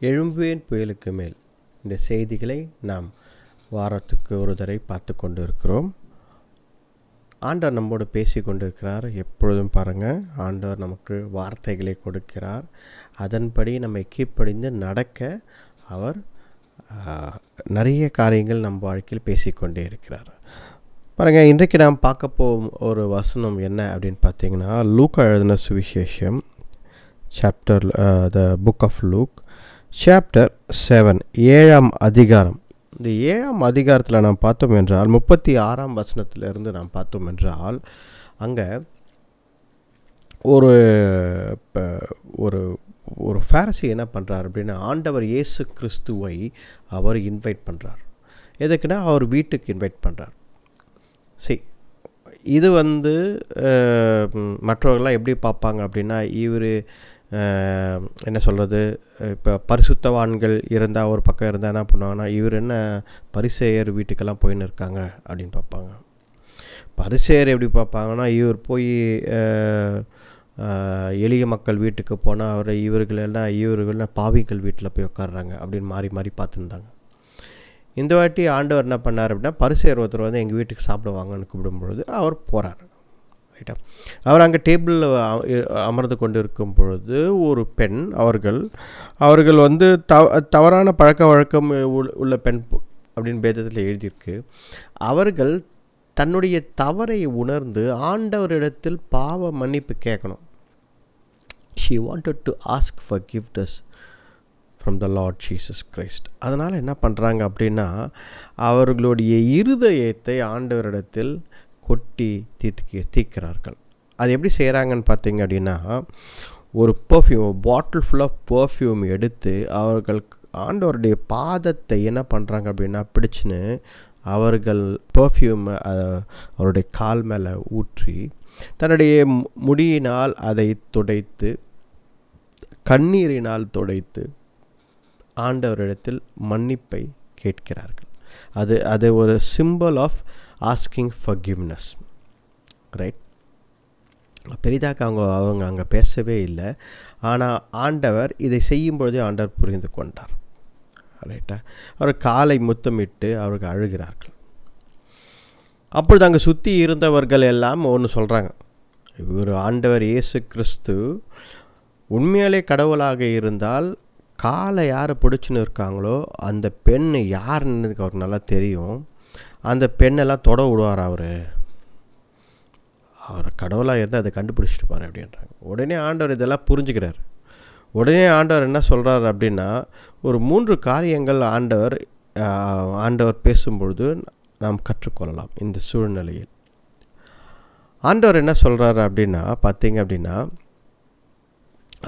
எழும்புவேன் புயலுக்கு மேல் இந்த செய்திகளை நாம் வாரத்துக்கு ஒரு தடவை பார்த்து கொண்டு இருக்கிறோம். ஆண்டவர் நம்மோடு பேசி கொண்டிருக்கிறார். எப்பொழுதும் பாருங்கள், ஆண்டவர் நமக்கு வார்த்தைகளை கொடுக்கிறார். அதன்படி நம்மை கீழ்ப்படிந்து நடக்க அவர் நிறைய காரியங்கள் நம் வாழ்க்கையில் பேசிக்கொண்டே இருக்கிறார். பாருங்கள், இன்றைக்கு நாம் பார்க்க போகும் ஒரு வசனம் என்ன அப்படின்னு பார்த்தீங்கன்னா, லூக்கா எழுதின சுவிசேஷம் chapter the book of Luke chapter 7 7ஆம் அதிகாரம். இந்த 7ஆம் அதிகாரத்தில் நாம் பார்த்தோம் என்றால் 36ஆம் வசனத்திலிருந்து நாம் பார்த்தோம் என்றால் அங்கே ஒரு ஒரு ஒரு ஃபாரிசி என்ன பண்ணுறார் அப்படின்னா, ஆண்டவர் இயேசு கிறிஸ்துவை அவர் இன்வைட் பண்ணுறார். எதுக்குன்னா அவர் வீட்டுக்கு இன்வைட் பண்ணுறார். சரி, இது மற்றவர்கள்லாம் எப்படி பார்ப்பாங்க அப்படின்னா, இவர் என்ன சொல்கிறது, இப்போ பரிசுத்தவான்கள் இருந்தால் ஒரு பக்கம் இருந்தால் என்ன பண்ணுவாங்கன்னா, இவர் என்ன பரிசேயர் வீட்டுக்கெல்லாம் போயின்னு இருக்காங்க அப்படின்னு பார்ப்பாங்க. பரிசேயர் எப்படி பார்ப்பாங்கன்னா, இவர் போய் எளிய மக்கள் வீட்டுக்கு போனால் இவர்களெல்லாம் பாவிகள் வீட்டில் போய் உட்காடுறாங்க அப்படின்னு மாறி மாறி பார்த்துருந்தாங்க. இந்த வாட்டி ஆண்டவர் என்ன பண்ணார் அப்படின்னா, பரிசேயர் ஒருத்தர் வந்து எங்கள் வீட்டுக்கு சாப்பிடுவாங்கன்னு கூப்பிடும்பொழுது அவர் போகிறார். ரைட்டா, அவர் அங்கே டேபிளில் அமர்ந்து கொண்டு இருக்கும் பொழுது ஒரு பெண், அவர்கள் தவறான பழக்க வழக்கம் உள்ள பெண் அப்படின்னு வேதத்தில் எழுதியிருக்கு. அவர்கள் தன்னுடைய தவறை உணர்ந்து ஆண்டவரிடத்தில் பாவ மன்னிப்பு கேட்கணும். She wanted to ask forgiveness from the Lord Jesus Christ. அதனால் என்ன பண்ணுறாங்க அப்படின்னா, அவர்களுடைய இருதயத்தை ஆண்டவரிடத்தில் கொட்டி தீர்க்கிறார்கள். அது எப்படி செய்கிறாங்கன்னு பார்த்தீங்க அப்படின்னா, ஒரு பாட்டில் ஃபுல் ஆஃப் பர்ஃப்யூம் எடுத்து அவர்கள் ஆண்டவருடைய பாதத்தை என்ன பண்ணுறாங்க அப்படின்னா பிடிச்சின்னு அவர்கள் பர்ஃப்யூம் அவருடைய கால் மேலே ஊற்றி தன்னுடைய முடியினால் அதை துடைத்து கண்ணீரினால் துடைத்து ஆண்டவரிடத்தில் மன்னிப்பை கேட்கிறார்கள். அது ஒரு simple of asking forgiveness. Right, பெரிதாக அவங்க அங்கே பேசவே இல்லை. ஆனால் ஆண்டவர் இதை செய்யும்பொழுதே ஆண்டவர் புரிந்து கொண்டார். ரைட்டா, அவர் காலை முத்தமிட்டு அவர்கள் அழுகிறார்கள். அப்பொழுது அங்கே சுற்றி இருந்தவர்கள் எல்லாம் ஒன்று சொல்கிறாங்க, இவர் ஆண்டவர் இயேசு கிறிஸ்து உண்மையாலே கடவுளாக இருந்தால் காலை யார் பிடிச்சின்னு இருக்காங்களோ அந்த பெண் யாருன்னு அவருக்கு நல்லா தெரியும், அந்த பெண்ணெல்லாம் தொட விடுவார். அவர் கடவுளாக இருந்தால் அதை கண்டுபிடிச்சிட்டு பாரு அப்படின்றாங்க. உடனே ஆண்டவர் இதெல்லாம் புரிஞ்சுக்கிறார். உடனே ஆண்டவர் என்ன சொல்கிறார் அப்படின்னா, ஒரு 3 காரியங்கள் ஆண்டவர் பேசும்பொழுது நாம் கற்றுக்கொள்ளலாம். இந்த சூழ்நிலையில் ஆண்டவர் என்ன சொல்கிறார் அப்படின்னா பார்த்தீங்க அப்படின்னா,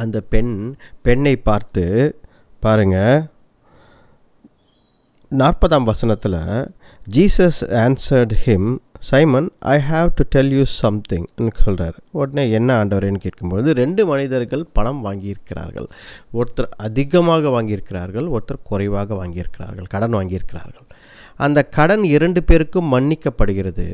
அந்த பெண்ணை பார்த்து பாருங்கள், 40ஆம் வசனத்தில் Jesus answered him, Simon, I have to tell you சம்திங்னு சொல்கிறார். உடனே என்ன ஆண்டவர்னு கேட்கும்போது, 2 மனிதர்கள் பணம் வாங்கியிருக்கிறார்கள். ஒருத்தர் அதிகமாக வாங்கியிருக்கிறார்கள், ஒருத்தர் குறைவாக வாங்கியிருக்கிறார்கள், கடன் வாங்கியிருக்கிறார்கள். அந்த கடன் 2 பேருக்கும் மன்னிக்கப்படுகிறது.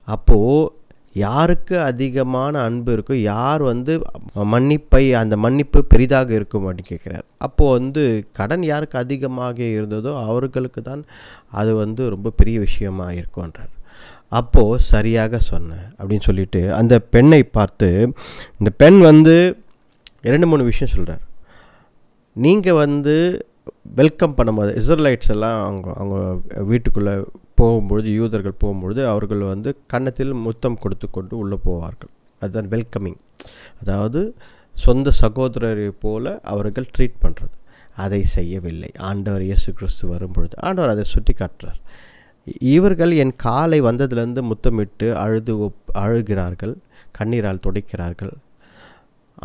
அப்போது யாருக்கு அதிகமான அன்பு இருக்கோ, யார் அந்த மன்னிப்பு பெரிதாக இருக்கும் அப்படின்னு கேட்குறார். அப்போது கடன் யாருக்கு அதிகமாக இருந்ததோ அவர்களுக்கு தான் அது ரொம்ப பெரிய விஷயமாக இருக்கும்ன்றார். அப்போது சரியாக சொன்னேன் அப்படின்னு சொல்லிட்டு அந்த பெண்ணை பார்த்து, இந்த பெண் 2-3 விஷயம் சொல்கிறார். நீங்கள் வெல்கம் பண்ணும்போது இஸ்ரேலைட்ஸ் எல்லாம் அவங்க வீட்டுக்குள்ளே போகும்பொழுது, யூதர்கள் போகும்பொழுது அவர்கள் கன்னத்தில் முத்தம் கொடுத்து கொண்டு உள்ளே போவார்கள். அதுதான் வெல்கமிங். அதாவது சொந்த சகோதரரை போல அவர்கள் ட்ரீட் பண்ணுறது. அதை செய்யவில்லை ஆண்டவர் இயேசு கிறிஸ்து வரும்பொழுது. ஆண்டவர் அதை சுட்டி காட்டுறார். இவர்கள் என் காலை வந்ததுலேருந்து முத்தமிட்டு அழுகிறார்கள், கண்ணீரால் துடைக்கிறார்கள்.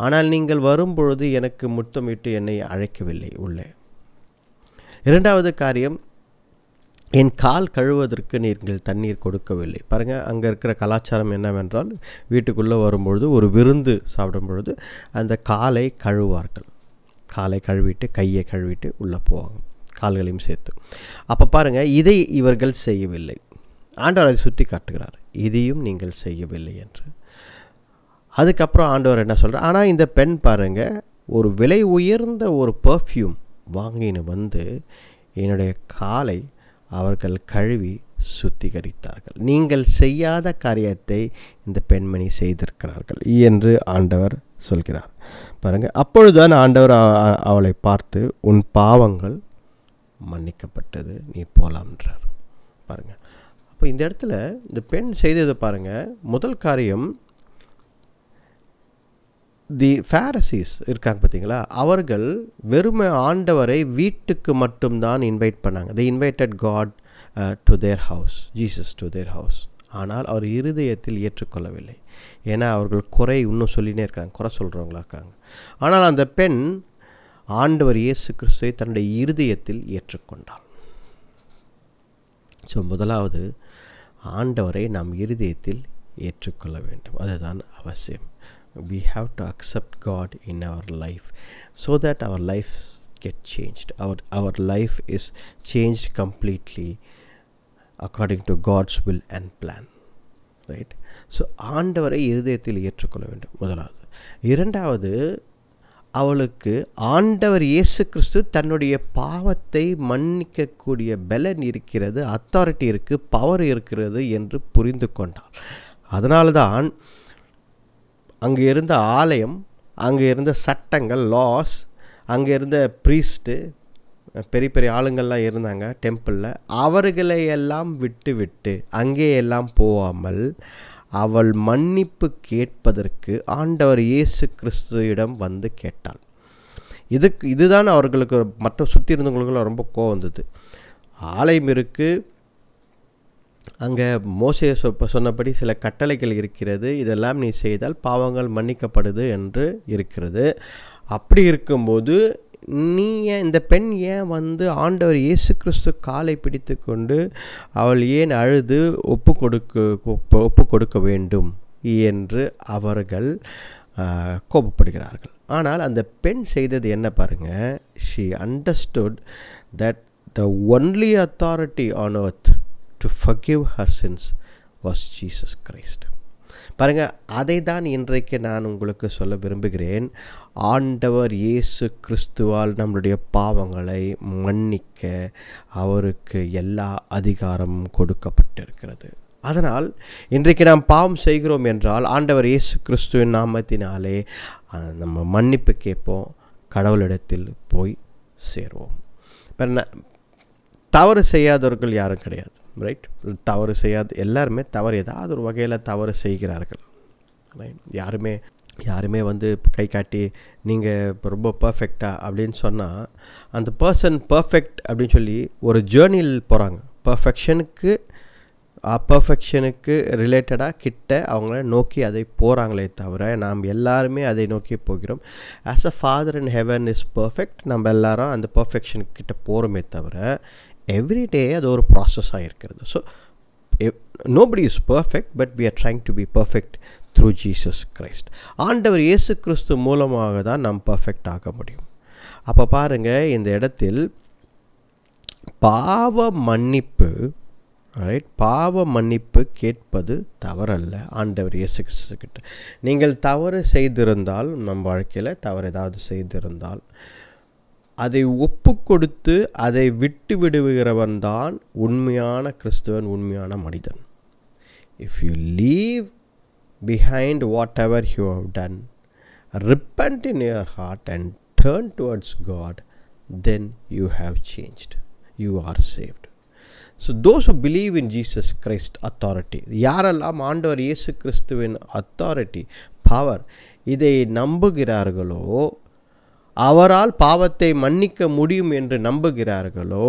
ஆனால் நீங்கள் வரும்பொழுது எனக்கு முத்தமிட்டு என்னை அழைக்கவில்லை உள்ளே. 2வது காரியம், என் கால் கழுவதற்கு நீங்கள் தண்ணீர் கொடுக்கவில்லை. பாருங்கள், அங்கே இருக்கிற கலாச்சாரம் என்னவென்றால், வீட்டுக்குள்ளே வரும்பொழுது ஒரு விருந்து சாப்பிடும் பொழுது அந்த காலை கழுவார்கள். காலை கழுவிட்டு கையை கழுவிட்டு உள்ளே போவாங்க, கால்களையும் சேர்த்து. அப்போ பாருங்கள், இதை இவர்கள் செய்யவில்லை. ஆண்டவர் அதை சுட்டி காட்டுகிறார், இதையும் நீங்கள் செய்யவில்லை என்று. அதுக்கப்புறம் ஆண்டவர் என்ன சொல்கிறார், ஆனால் இந்த பெண் பாருங்கள், ஒரு விலை உயர்ந்த ஒரு பர்ஃப்யூம் வாங்கின்னு வந்து என்னுடைய காலை அவர்கள் கழுவி சுத்திகரித்தார்கள். நீங்கள் செய்யாத காரியத்தை இந்த பெண்மணி செய்திருக்கிறார்கள் என்று ஆண்டவர் சொல்கிறார். பாருங்கள், அப்பொழுதுதான் ஆண்டவர் அவளை பார்த்து உன் பாவங்கள் மன்னிக்கப்பட்டது, நீ போலாம்ன்றார். பாருங்கள், அப்போ இந்த இடத்துல இந்த பெண் செய்தது பாருங்கள். முதல் காரியம், தி ஃபேரசீஸ் இருக்காங்க பார்த்தீங்களா, அவர்கள் வெறுமை ஆண்டவரை வீட்டுக்கு மட்டும்தான் இன்வைட் பண்ணாங்க. They invited God to their house, Jesus to their house. ஆனால் அவர் இருதயத்தில் ஏற்றுக்கொள்ளவில்லை. ஏன்னா அவர்கள் குறை இன்னும் சொல்லினே இருக்காங்க, குறை சொல்கிறவங்களா இருக்காங்க. ஆனால் அந்த பெண் ஆண்டவர் இயேசு கிறிஸ்துவை தன்னுடைய இருதயத்தில் ஏற்றுக்கொண்டாள். ஸோ முதலாவது, ஆண்டவரை நாம் இருதயத்தில் ஏற்றுக்கொள்ள வேண்டும். அதுதான் அவசியம். We have to accept God in our life so that our lives get changed. Our life is changed completely according to God's will and plan. Right? So ஆண்டவரை இருதயத்தில் ஏற்றுக்கொள்ள வேண்டும் முதலாவது. இரண்டாவது, அவளுக்கு ஆண்டவர் இயேசு கிறிஸ்து தன்னுடைய பாவத்தை மன்னிக்கக்கூடிய பலன் இருக்கிறது, அத்தாரிட்டி இருக்குது, பவர் இருக்கிறது என்று புரிந்து கொண்டாள். அதனால்தான் அங்கே இருந்த ஆலயம், அங்கே இருந்த சட்டங்கள், லாஸ், அங்கே இருந்த ப்ரீஸ்ட்டு, பெரிய பெரிய ஆளுங்கள்லாம் இருந்தாங்க டெம்பிளில், அவர்களையெல்லாம் விட்டு அங்கேயெல்லாம் போகாமல் அவள் மன்னிப்பு கேட்பதற்கு ஆண்டவர் இயேசு கிறிஸ்துவிடம் வந்து கேட்டாள். இதுதான் அவர்களுக்கு மற்ற சுற்றி இருந்தவங்களுக்கு ரொம்ப கோவம் வந்தது. ஆலயம் இருக்குது, அங்கே மோசே சொன்னபடி சில கட்டளைகள் இருக்கிறது, இதெல்லாம் நீ செய்தால் பாவங்கள் மன்னிக்கப்படுது என்று இருக்கிறது. அப்படி இருக்கும்போது நீ இந்த பெண் ஏன் வந்து ஆண்டவர் இயேசு கிறிஸ்து காலை பிடித்து கொண்டு அவள் ஏன் அழுது ஒப்பு கொடுக்க வேண்டும் என்று அவர்கள் கோபப்படுகிறார்கள். ஆனால் அந்த பெண் செய்தது என்ன பாருங்கள், she understood that the only authority on earth to forgive her sins was Jesus Christ. பாருங்கள், அதை தான் இன்றைக்கு நான் உங்களுக்கு சொல்ல விரும்புகிறேன். ஆண்டவர் இயேசு கிறிஸ்துவால் நம்முடைய பாவங்களை மன்னிக்க அவருக்கு எல்லா அதிகாரமும் கொடுக்கப்பட்டிருக்கிறது. அதனால் இன்றைக்கு நாம் பாவம் செய்கிறோம் என்றால் ஆண்டவர் இயேசு கிறிஸ்துவின் நாமத்தினாலே நம்ம மன்னிப்பு கேட்போம், கடவுளிடத்தில் போய் சேருவோம். இப்போ தவறு செய்யாதவர்கள் யாரும் கிடையாது, ரைட்? தவறு செய்யாத எல்லாருமே ஏதாவது ஒரு வகையில் தவறு செய்கிறார்கள். யாருமே வந்து கை காட்டி நீங்கள் ரொம்ப பர்ஃபெக்டா அப்படின்னு சொன்னால் அந்த பர்சன் பர்ஃபெக்ட் அப்படின்னு சொல்லி ஒரு ஜேர்னியில் போகிறாங்க. பர்ஃபெக்ஷனுக்கு ரிலேட்டடாக கிட்ட அவங்கள நோக்கி அதை போகிறாங்களே தவிர நாம் எல்லாருமே அதை நோக்கி போகிறோம். As a father in heaven is perfect, நம்ம எல்லாரும் அந்த பர்ஃபெக்ஷனுக்கு கிட்ட போகிறோமே தவிர எவ்ரிடே அது ஒரு ப்ராசஸாக இருக்கிறது. So nobody is perfect, but we are trying to be perfect through Jesus Christ. ஆண்டவர் இயேசு கிறிஸ்து மூலமாக தான் நாம் பர்ஃபெக்ட் ஆக முடியும். அப்போ பாருங்கள், இந்த இடத்தில் பாவ மன்னிப்பு கேட்பது தவறல்ல. ஆண்டவர் இயேசு கிறிஸ்து கிட்ட நீங்கள் தவறு செய்திருந்தால், நம் வாழ்க்கையில் தவறு ஏதாவது செய்திருந்தால் அதை ஒப்பு கொடுத்து அதை விட்டு விடுகிறவன் தான் உண்மையான கிறிஸ்துவன், உண்மையான மனிதன். If you leave behind whatever you have done, repent in your heart and turn towards God, then you have changed. You are saved. So those who believe in Jesus Christ authority, யாரெல்லாம் ஆண்டவர் இயேசு கிறிஸ்துவின் authority, power, இதை நம்புகிறார்களோ, அவரால் பாவத்தை மன்னிக்க முடியும் என்று நம்புகிறார்களோ,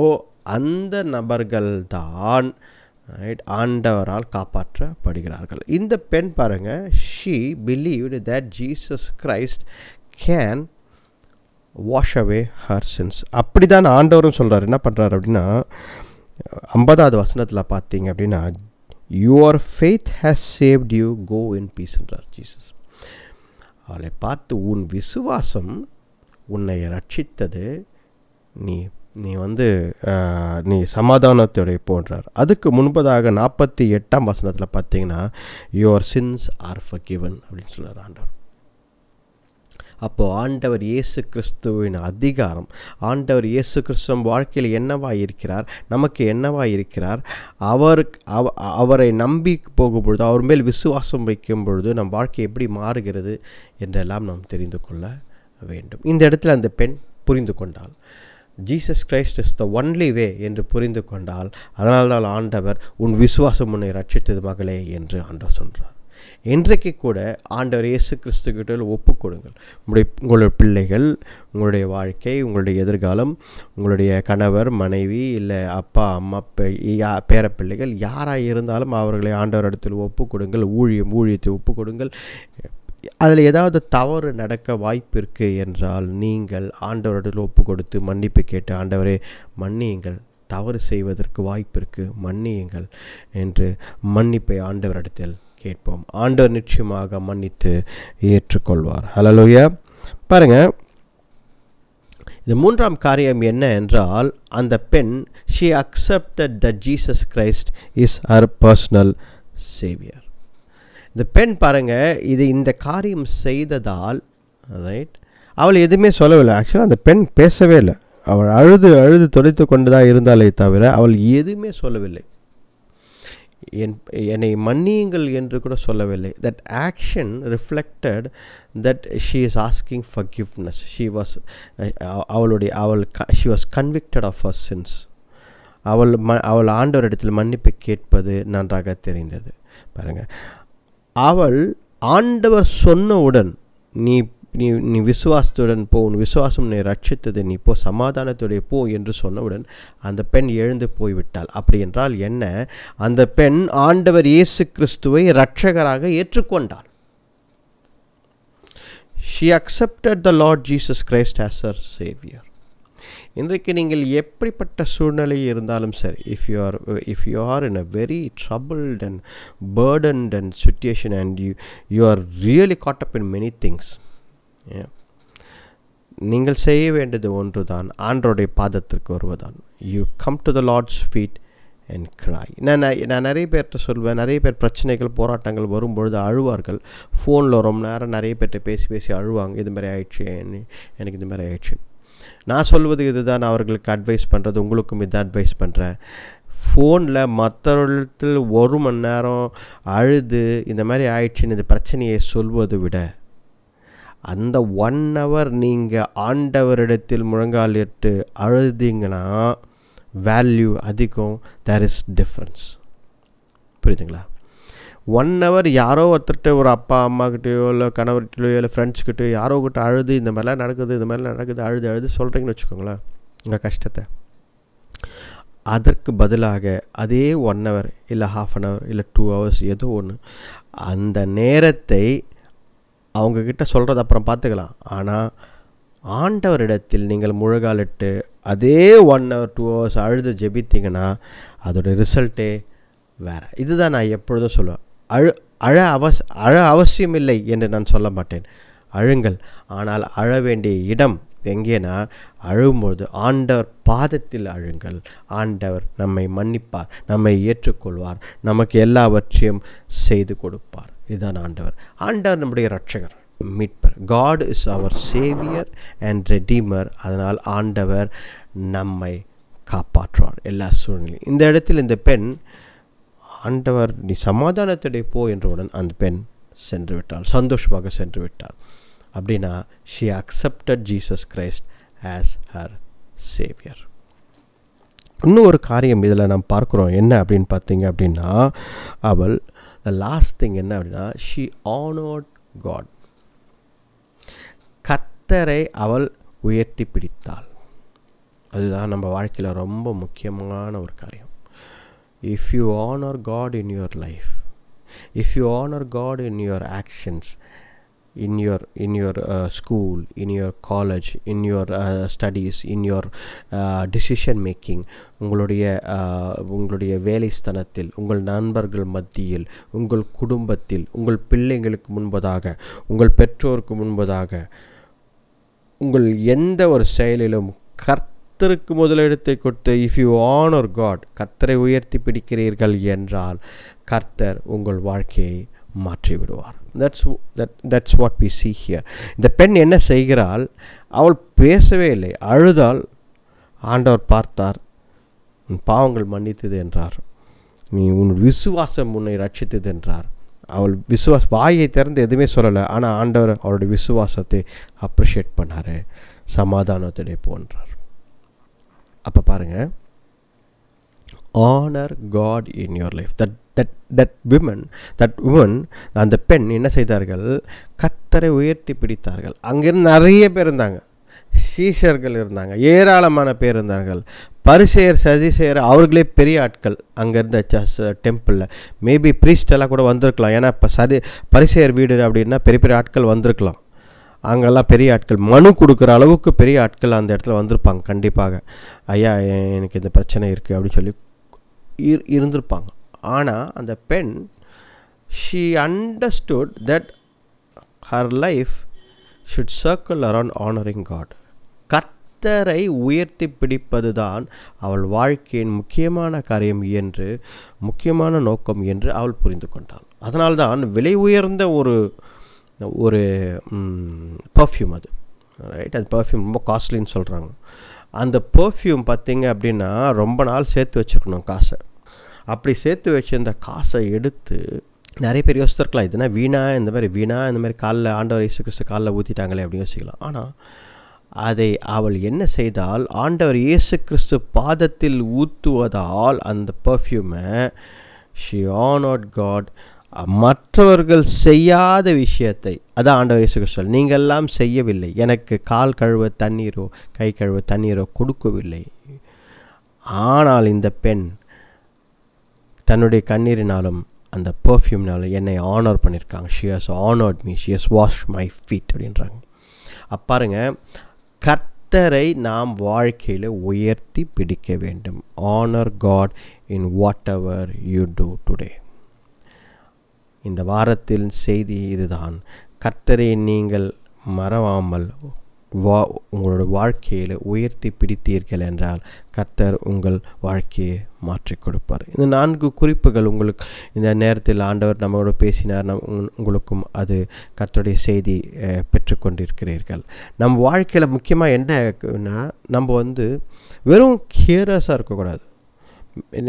அந்த நபர்கள்தான் ஆண்டவரால் காப்பாற்றப்படுகிறார்கள். இந்த பெண் பாருங்கள், she believed that Jesus Christ can wash away her sins. அப்படி தான் ஆண்டவரும் சொல்கிறார். என்ன பண்ணுறாரு அப்படின்னா, 50வது வசனத்தில் பார்த்தீங்க அப்படின்னா, your faith has saved you, go in peace என்றார் ஜீசஸ். அவளை பார்த்து, உன் விசுவாசம் உன்னை ரட்சித்தது, நீ சமாதானத்தோட போன்றார். அதுக்கு முன்பதாக 48ஆம் வசனத்தில் பார்த்தீங்கன்னா, யுவர் சின்ஸ் ஆர் ஃபர்கிவன் அப்படின்னு சொல்கிறார் ஆண்டவர். அப்போது ஆண்டவர் இயேசு கிறிஸ்துவின் அதிகாரம், ஆண்டவர் இயேசு கிறிஸ்துவ வாழ்க்கையில் என்னவாக இருக்கிறார், நமக்கு என்னவாக இருக்கிறார், அவரை நம்பி போகும்பொழுது, அவர் மேல் விசுவாசம் வைக்கும் பொழுது நம் வாழ்க்கை எப்படி மாறுகிறது என்றெல்லாம் நாம் தெரிந்து கொள்ள வேண்டும். இந்த இடத்துல அந்த பெண் புரிந்து கொண்டாள். Jesus Christ is the only way என்று புரிந்து கொண்டால், அதனால்தான் ஆண்டவர் உன் விசுவாசம் உன்னை ரட்சித்தது மகளே என்று ஆண்டவர் சொல்கிறார். இன்றைக்கு கூட ஆண்டவர் இயேசு கிறிஸ்துக்கிட்ட ஒப்பு கொடுங்கள். உங்களுடைய பிள்ளைகள், உங்களுடைய வாழ்க்கை, உங்களுடைய எதிர்காலம், உங்களுடைய கணவர் மனைவி, இல்லை அப்பா அம்மா, பேரப்பிள்ளைகள் யாராக இருந்தாலும் அவர்களை ஆண்டவர் இடத்தில் ஒப்பு கொடுங்கள். ஊழியத்தை ஒப்பு கொடுங்கள். அதில் ஏதாவது தவறு நடக்க வாய்ப்பு இருக்குது என்றால் நீங்கள் ஆண்டவரிடத்தில் ஒப்பு கொடுத்து மன்னிப்பு கேட்டு, ஆண்டவரே மன்னியுங்கள், தவறு செய்வதற்கு வாய்ப்பு இருக்குது, மன்னியுங்கள் என்று மன்னிப்பை ஆண்டவரிடத்தில் கேட்போம். ஆண்டவர் நிச்சயமாக மன்னித்து ஏற்றுக்கொள்வார். ஹல்லேலூயா. பாருங்கள், இது மூன்றாம் காரியம் என்ன என்றால், அந்த பெண் she accepted that Jesus Christ is her personal savior. இந்த பெண் பாருங்கள், இந்த காரியம் செய்ததால் ரைட், அவள் எதுவுமே சொல்லவில்லை. ஆக்சுவலாக அந்த பெண் பேசவே இல்லை. அவள் அழுது தொலைத்து கொண்டு தான் இருந்தாலே தவிர அவள் எதுவுமே சொல்லவில்லை. என்னை மன்னியுங்கள் என்று கூட சொல்லவில்லை. That action reflected that she is asking forgiveness. She was convicted of her sins. அவள் ஆண்டவரிடத்தில் மன்னிப்பு கேட்பது நன்றாக தெரிந்தது. பாருங்கள், அவள் ஆண்டவர் சொன்னவுடன் நீ நீ நீ விசுவாசத்துடன் போ, உன் விசுவாசம் நீ ரட்சித்தது, நீ போ, சமாதானத்துடைய போ என்று சொன்னவுடன் அந்த பெண் எழுந்து போய்விட்டாள். அப்படி என்றால் என்ன? அந்த பெண் ஆண்டவர் இயேசு கிறிஸ்துவை இரட்சகராக ஏற்றுக்கொண்டாள். She accepted the Lord Jesus Christ as her Savior. இன்றைக்கு நீங்கள் எப்படிப்பட்ட சூழ்நிலை இருந்தாலும் சரி, if you are in a very troubled and burdened and situation and you are really caught up in many things, நீங்கள் செய்ய வேண்டியது ஒன்று தான், ஆண்டவருடைய பாதத்திற்கு வருவதான். You come to the Lord's feet and cry. நான் நிறைய பேர்கிட்ட சொல்வேன், நிறைய பேர் பிரச்சனைகள் போராட்டங்கள் வரும்பொழுது அழுவார்கள். ஃபோனில் ரொம்ப நேரம் நிறைய பேர்கிட்ட பேசி அழுவாங்க. இது மாதிரி ஆயிடுச்சு, எனக்கு இது மாதிரி ஆயிடுச்சு. நான் சொல்வது இதுதான் அவர்களுக்கு அட்வைஸ் பண்ணுறது, உங்களுக்கும் இதை அட்வைஸ் பண்ணுறேன். ஃபோனில் மற்றவர்களிடத்தில் 1 மணி நேரம் அழுது இந்த மாதிரி ஆயிடுச்சுன்னு இந்த பிரச்சனையை சொல்வதை விட அந்த 1 hour நீங்கள் ஆண்டவரிடத்தில் முழங்காலிட்டு அழுதிங்கன்னா வேல்யூ அதிகம். There is difference. புரியுதுங்களா? 1 hour யாரோ ஒருத்தர்கிட்ட, ஒரு அப்பா அம்மாக்கிட்டேயோ இல்லை கணவர்கிட்டயோ இல்லை ஃப்ரெண்ட்ஸ்கிட்டயோ யாரோ கிட்ட அழுது இந்த மாதிரிலாம் நடக்குது அழுது சொல்கிறீங்கன்னு வச்சுக்கோங்களேன் உங்கள் கஷ்டத்தை. அதற்கு பதிலாக அதே 1 hour இல்லை 1/2 an hour இல்லை 2 hours ஏதோ ஒன்று, அந்த நேரத்தை அவங்கக்கிட்ட சொல்கிறது அப்புறம் பார்த்துக்கலாம். ஆனால் ஆண்டவரிடத்தில் நீங்கள் முழங்காலிட்டு அதே 1 hour 2 hours அழுது ஜெபித்தீங்கன்னா அதோடய ரிசல்ட்டே வேறு. இதுதான் நான் எப்பொழுதும் சொல்லுவேன். அழ அவசியமில்லை என்று நான் சொல்ல மாட்டேன். அழுங்கள். ஆனால் அழ வேண்டிய இடம் எங்கேனா, அழும்போது ஆண்டவர் பாதத்தில் அழுங்கள். ஆண்டவர் நம்மை மன்னிப்பார், நம்மை ஏற்றுக்கொள்வார், நமக்கு எல்லாவற்றையும் செய்து கொடுப்பார். இதுதான் ஆண்டவர். ஆண்டவர் நம்முடைய இரட்சகர், மீட்பர். காட் இஸ் அவர் சேவியர் அண்ட் ரெடீமர். அதனால் ஆண்டவர் நம்மை காப்பாற்றுவார் எல்லா சூழ்நிலையும். இந்த இடத்தில் இந்த பெண், ஆண்டவர் நீ சமாதானத்துடைய போ என்றவுடன் அந்த பெண் சென்று விட்டாள், சந்தோஷமாக சென்று விட்டாள். அப்படின்னா she accepted Jesus Christ as her savior. இன்னும் ஒரு காரியம் இதில் நாம் பார்க்குறோம். என்ன அப்படின்னு பார்த்தீங்க அப்படின்னா, அவள் the last thing என்ன அப்படின்னா, she honored God. கர்த்தரை அவள் உயர்த்தி பிடித்தாள். அதுதான் நம்ம வாழ்க்கையில் ரொம்ப முக்கியமான ஒரு காரியம். If you honor God in your life, if you honor God in your actions, in your school, in your college, in your studies, in your decision making, உங்களுடைய வேலை ஸ்தலத்தில், உங்கள் நண்பர்கள் மத்தியில், உங்கள் குடும்பத்தில், உங்கள் பிள்ளைங்களுக்கு முன்பதாக, உங்கள் பெற்றோருக்கு முன்பதாக, உங்கள் எந்த ஒரு செயலிலும் கர்த்தருக்கு முதலிடத்தை கொடுத்து இஃப் யூ ஆனர் காட், கர்த்தரை உயர்த்தி பிடிக்கிறீர்கள் என்றால் கர்த்தர் உங்கள் வாழ்க்கையை மாற்றி விடுவார். That's what we see here. இந்த பெண் என்ன செய்கிறாள்? அவள் பேசவே இல்லை, அழுதாள். ஆண்டவர் பார்த்தார், உன் பாவங்கள் மன்னித்தது என்றார். நீ உன் விசுவாசம் உன்னை ரட்சித்தது என்றார். அவள் வாயை திறந்து எதுவுமே சொல்லலை, ஆனால் ஆண்டவர் அவளுடைய விசுவாசத்தை அப்ரிஷியேட் பண்ணார். சமாதானத்திலே போன்றார். அப்போ பாருங்கள், honour God in your life. That women அந்த பெண் என்ன செய்தார்கள்? கர்த்தரை உயர்த்தி பிடித்தார்கள். அங்கிருந்து நிறைய பேர் இருந்தாங்க, சீஷர்கள் இருந்தாங்க, ஏராளமான பேர் இருந்தார்கள். பரிசேயர் சதிசேயர் அவர்களே பெரிய ஆட்கள் அங்கே இருந்த டெம்பிளில். மேபி ப்ரீஸ்டெல்லாம் கூட வந்திருக்கலாம். ஏன்னா இப்போ பரிசேயர் வீடு அப்படின்னா பெரிய பெரிய ஆட்கள் வந்திருக்கலாம். அங்கெல்லாம் பெரிய ஆட்கள், மனு கொடுக்குற அளவுக்கு பெரிய ஆட்கள் அந்த இடத்துல வந்திருப்பாங்க கண்டிப்பாக. ஐயா, எனக்கு இந்த பிரச்சனை இருக்குது அப்படின்னு சொல்லி இருந்திருப்பாங்க. ஆனால் அந்த பெண், she understood that her life should circle around honoring God. கர்த்தரை உயர்த்தி பிடிப்பது தான் அவள் வாழ்க்கையின் முக்கியமான காரியம் என்று, முக்கியமான நோக்கம் என்று அவள் புரிந்து கொண்டாள். அதனால்தான் விலை உயர்ந்த ஒரு பர்ஃப்யூம் அது, ரைட்? அந்த பர்ஃப்யூம் ரொம்ப காஸ்ட்லின்னு சொல்கிறாங்க. அந்த பர்ஃப்யூம் பார்த்திங்க அப்படின்னா ரொம்ப நாள் சேர்த்து வச்சுருக்கணும் காசை. அப்படி சேர்த்து வச்சுருந்த காசை எடுத்து நிறைய பேர் யோசிச்சிருக்கலாம், இதுனா இந்த மாதிரி காலில் ஆண்டவர் இயேசு கிறிஸ்து காலில் ஊற்றிட்டாங்களே அப்படின்னு யோசிக்கலாம். ஆனால் அதை அவள் என்ன செய்தால், ஆண்டவர் இயேசு கிறிஸ்து பாதத்தில் ஊற்றுவதால் அந்த பர்ஃப்யூமை she honored God. மற்றவர்கள் செய்யாத விஷயத்தை, அதான் ஆண்டவர் இயேசு கிறிஸ்து, நீங்கள்லாம் செய்யவில்லை, எனக்கு கால் கழுவ தண்ணீரோ கை கழுவ தண்ணீரோ கொடுக்கவில்லை. ஆனால் இந்த பெண் தன்னுடைய கண்ணீரினாலும் அந்த பர்ஃப்யூம்னாலும் என்னை ஆனர் பண்ணியிருக்காங்க. she has honored me, she has washed my feet அப்படின்றாங்க. பாருங்க, கர்த்தரை நாம் வாழ்க்கையில் உயர்த்தி பிடிக்க வேண்டும். honor God in whatever you do today. இந்த வாரத்தின் செய்தி இதுதான். கர்த்தரை நீங்கள் மறவாமல் உங்களோட வாழ்க்கையில் உயர்த்தி பிடித்தீர்கள் என்றால் கர்த்தர் உங்கள் வாழ்க்கையை மாற்றி கொடுப்பார். இந்த 4 குறிப்புகள் உங்களுக்கு இந்த நேரத்தில் ஆண்டவர் நம்மளோட பேசினார். உங்களுக்கும் அது கர்த்தருடைய செய்தி பெற்றுக்கொண்டிருக்கிறீர்கள். நம் வாழ்க்கையில் முக்கியமாக என்னன்னா, நம்ம வெறும் ஹியரர்ஸாக இருக்கக்கூடாது.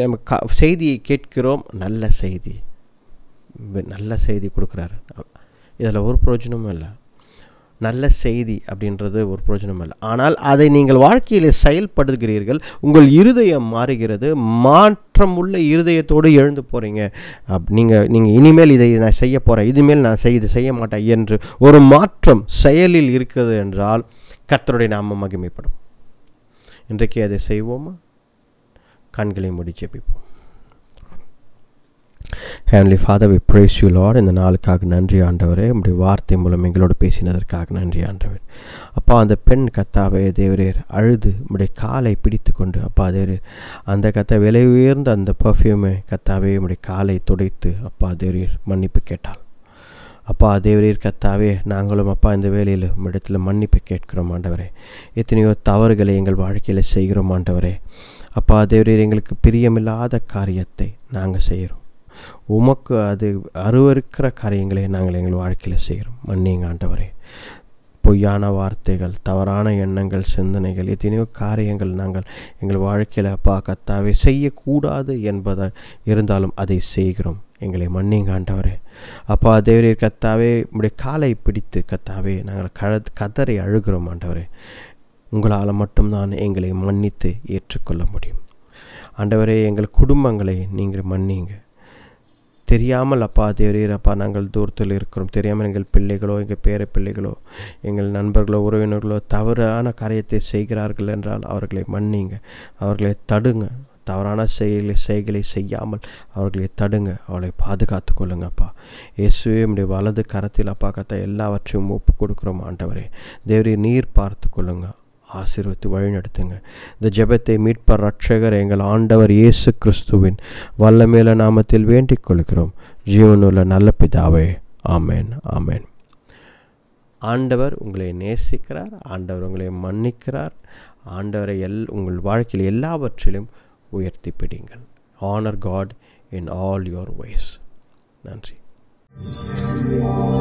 நம்ம செய்தியை கேட்கிறோம், நல்ல செய்தி கொடுக்குறாரு, இதில் ஒரு பிரயோஜனமும் இல்லை. நல்ல செய்தி அப்படின்றது ஒரு பிரயோஜனம் இல்லை. ஆனால் அதை நீங்கள் வாழ்க்கையில் செயல்படுகிறீர்கள், உங்கள் இருதயம் மாறுகிறது, மாற்றம் உள்ள இருதயத்தோடு எழுந்து போகிறீங்க. நீங்கள் இனிமேல் இதை நான் செய்ய போகிறேன், இதுமேல் நான் செய்ய மாட்டேன் என்று ஒரு மாற்றம் செயலில் இருக்கிறது என்றால் கர்த்தருடைய நாமம் மகிமைப்படும். இன்றைக்கு அதை செய்வோமா? கண்களை மூடி ஜெபிப்போம். Heavenly Father, we praise you, Lord. இந்த நாளுக்காக நன்றி ஆண்டவரே. உம்முடைய வார்த்தை மூலம் எங்களோடு பேசினதற்காக நன்றி ஆண்டவர். அப்பா, அந்த பெண் கத்தாவே தேவரீர் அழுது உம்முடைய காலை பிடித்து கொண்டு, அப்பா தேவரீர் அந்த விலை உயர்ந்த அந்த பர்ஃப்யூமை கத்தாவே உம்முடைய காலை துடைத்து அப்பா தேவரீர் மன்னிப்பு கேட்டாள். அப்பா தேவரீர் கத்தாவே, நாங்களும் அப்பா இந்த வேளையில் உம்மிடத்தில் மன்னிப்பு கேட்கிறோம் ஆண்டவரே. எத்தனையோ தவறுகளை எங்கள் வாழ்க்கையில் செய்கிறோம் ஆண்டவரே. அப்பா தேவரீர், எங்களுக்கு பிரியமில்லாத காரியத்தை நாங்கள் செய்கிறோம். உமக்கு அது அருவருக்கிற காரியங்களை நாங்கள் எங்கள் வாழ்க்கையில் செய்கிறோம். மன்னிங்க ஆண்டவரே. பொய்யான வார்த்தைகள், தவறான எண்ணங்கள், சிந்தனைகள், எத்தனையோ காரியங்கள் நாங்கள் எங்கள் வாழ்க்கையில் அப்பா கத்தாவே செய்யக்கூடாது என்பதை இருந்தாலும் அதை செய்கிறோம். எங்களை மன்னிங்க ஆண்டவரே. அப்பா தேவரீர் கத்தாவே, உம்முடைய காலை பிடித்து கத்தாவே நாங்கள் கதறி அழுகிறோம் ஆண்டவரே. உங்களால் மட்டும்தான் எங்களை மன்னித்து ஏற்றுக்கொள்ள முடியும் ஆண்டவரே. எங்கள் குடும்பங்களை நீங்கள் மன்னிங்க. தெரியாமல் அப்பா தேவரீர் அப்பா நாங்கள் தூரத்தில் இருக்கிறோம், தெரியாமல் எங்கள் பிள்ளைகளோ எங்கள் பேர பிள்ளைகளோ எங்கள் நண்பர்களோ உறவினர்களோ தவறான காரியத்தை செய்கிறார்கள் என்றால் அவர்களை மன்னிங்க, அவர்களை தடுங்க. தவறான செய்களை செய்யாமல் அவர்களை தடுங்க, அவளை பாதுகாத்து கொள்ளுங்க அப்பா. இயேசுவே உம்முடைய வலது கரத்தில் அப்பா கத்த எல்லாவற்றையும் ஒப்பு கொடுக்குறோம் ஆண்டவரே. தேவரீர் நீர் பார்த்து கொள்ளுங்க, ஆசீர்வதித்து வழிநடத்துங்க. இந்த ஜெபத்தை மீட்பர் ரட்சகர் எங்கள் ஆண்டவர் இயேசு கிறிஸ்துவின் வல்லமையுள்ள நாமத்தில் வேண்டிக் கொள்கிறோம், ஜீவனுள்ள நல்ல பிதாவே. ஆமேன், ஆமேன். ஆண்டவர் உங்களை நேசிக்கிறார், ஆண்டவர் உங்களை மன்னிக்கிறார். ஆண்டவரை உங்கள் வாழ்க்கையில் எல்லாவற்றிலும் உயர்த்தி பிடிங்கள். Honor God in all your ways. நன்றி. Thank you.